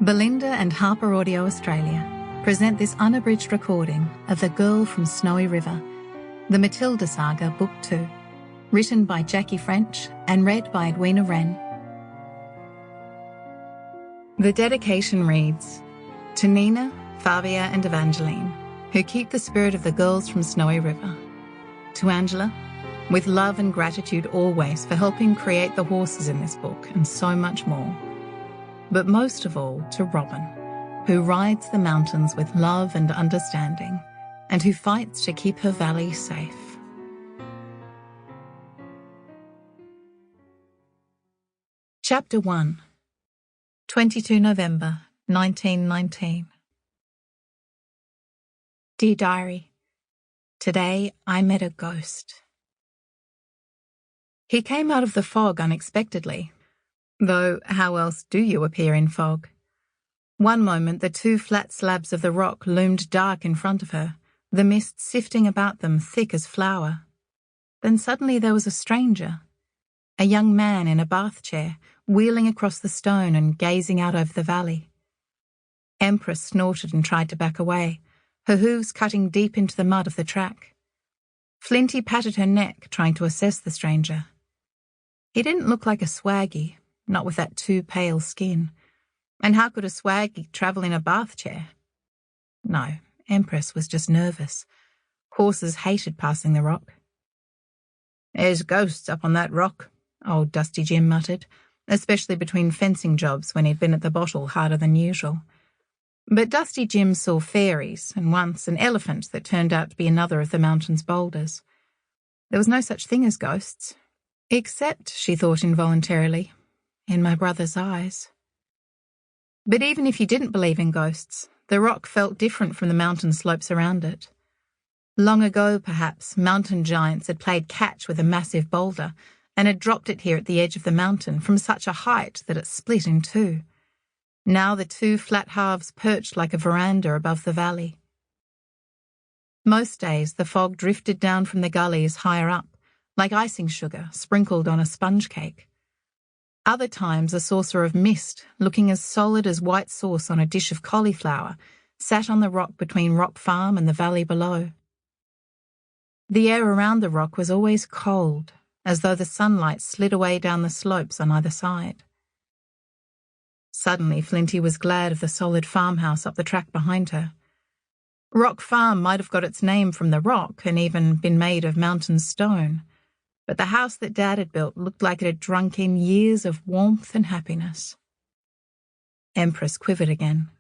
Belinda and HarperAudio Australia present this unabridged recording of The Girl from Snowy River, the Matilda Saga, Book 2, written by Jackie French and read by Edwina Wren. The dedication reads, to Nina, Fabia and Evangeline, who keep the spirit of the girls from Snowy River. To Angela, with love and gratitude always for helping create the horses in this book and so much more. But most of all to Robin, who rides the mountains with love and understanding and who fights to keep her valley safe. Chapter 1, 22 November 1919. Dear Diary, today I met a ghost. He came out of the fog unexpectedly, though how else do you appear in fog? One moment the two flat slabs of the rock loomed dark in front of her, the mist sifting about them thick as flour. Then suddenly there was a stranger, a young man in a bath chair, wheeling across the stone and gazing out over the valley. Empress snorted and tried to back away, her hooves cutting deep into the mud of the track. Flinty patted her neck, trying to assess the stranger. He didn't look like a swaggy, not with that too pale skin. And how could a swaggy travel in a bath chair? No, Empress was just nervous. Horses hated passing the rock. There's ghosts up on that rock, old Dusty Jim muttered, especially between fencing jobs when he'd been at the bottle harder than usual. But Dusty Jim saw fairies, and once an elephant that turned out to be another of the mountain's boulders. There was no such thing as ghosts. Except, she thought involuntarily, in my brother's eyes. But even if you didn't believe in ghosts, the rock felt different from the mountain slopes around it. Long ago, perhaps, mountain giants had played catch with a massive boulder and had dropped it here at the edge of the mountain from such a height that it split in two. Now the two flat halves perched like a veranda above the valley. Most days the fog drifted down from the gullies higher up, like icing sugar sprinkled on a sponge cake. Other times a saucer of mist, looking as solid as white sauce on a dish of cauliflower, sat on the rock between Rock Farm and the valley below. The air around the rock was always cold, as though the sunlight slid away down the slopes on either side. Suddenly Flinty was glad of the solid farmhouse up the track behind her. Rock Farm might have got its name from the rock and even been made of mountain stone, but the house that Dad had built looked like it had drunk in years of warmth and happiness. Empress quivered again.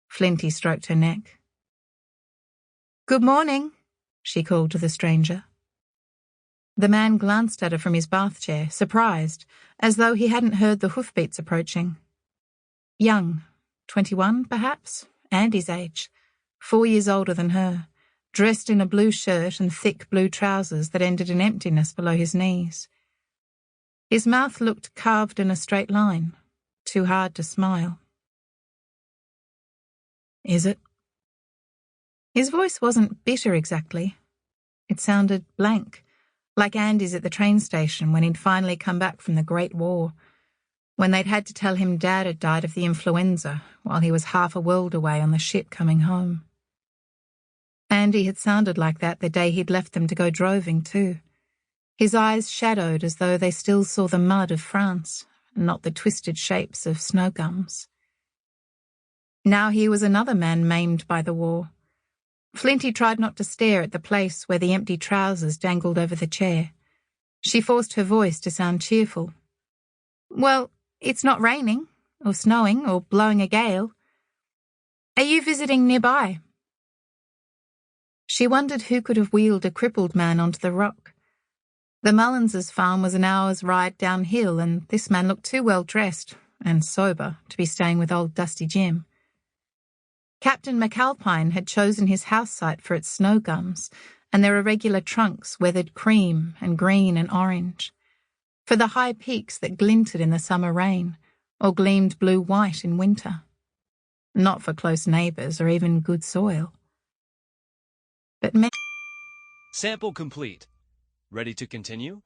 Flinty stroked her neck. Good morning, she called to the stranger. The man glanced at her from his bath chair, surprised, as though he hadn't heard the hoofbeats approaching. Young, 21 perhaps, Andy's age, 4 years older than her, dressed in a blue shirt and thick blue trousers that ended in emptiness below his knees. His mouth looked carved in a straight line, too hard to smile. Is it? His voice wasn't bitter exactly. It sounded blank, like Andy's at the train station when he'd finally come back from the Great War, when they'd had to tell him Dad had died of the influenza while he was half a world away on the ship coming home. Andy had sounded like that the day he'd left them to go droving too. His eyes shadowed as though they still saw the mud of France, and not the twisted shapes of snow gums. Now he was another man maimed by the war. Flinty tried not to stare at the place where the empty trousers dangled over the chair. She forced her voice to sound cheerful. Well, it's not raining, or snowing, or blowing a gale. Are you visiting nearby? She wondered who could have wheeled a crippled man onto the rock. The Mullins' farm was an hour's ride downhill, and this man looked too well dressed and sober to be staying with old Dusty Jim. Captain McAlpine had chosen his house site for its snow gums and their irregular trunks weathered cream and green and orange, for the high peaks that glinted in the summer rain or gleamed blue-white in winter. Not for close neighbours or even good soil. But Sample complete. Ready to continue?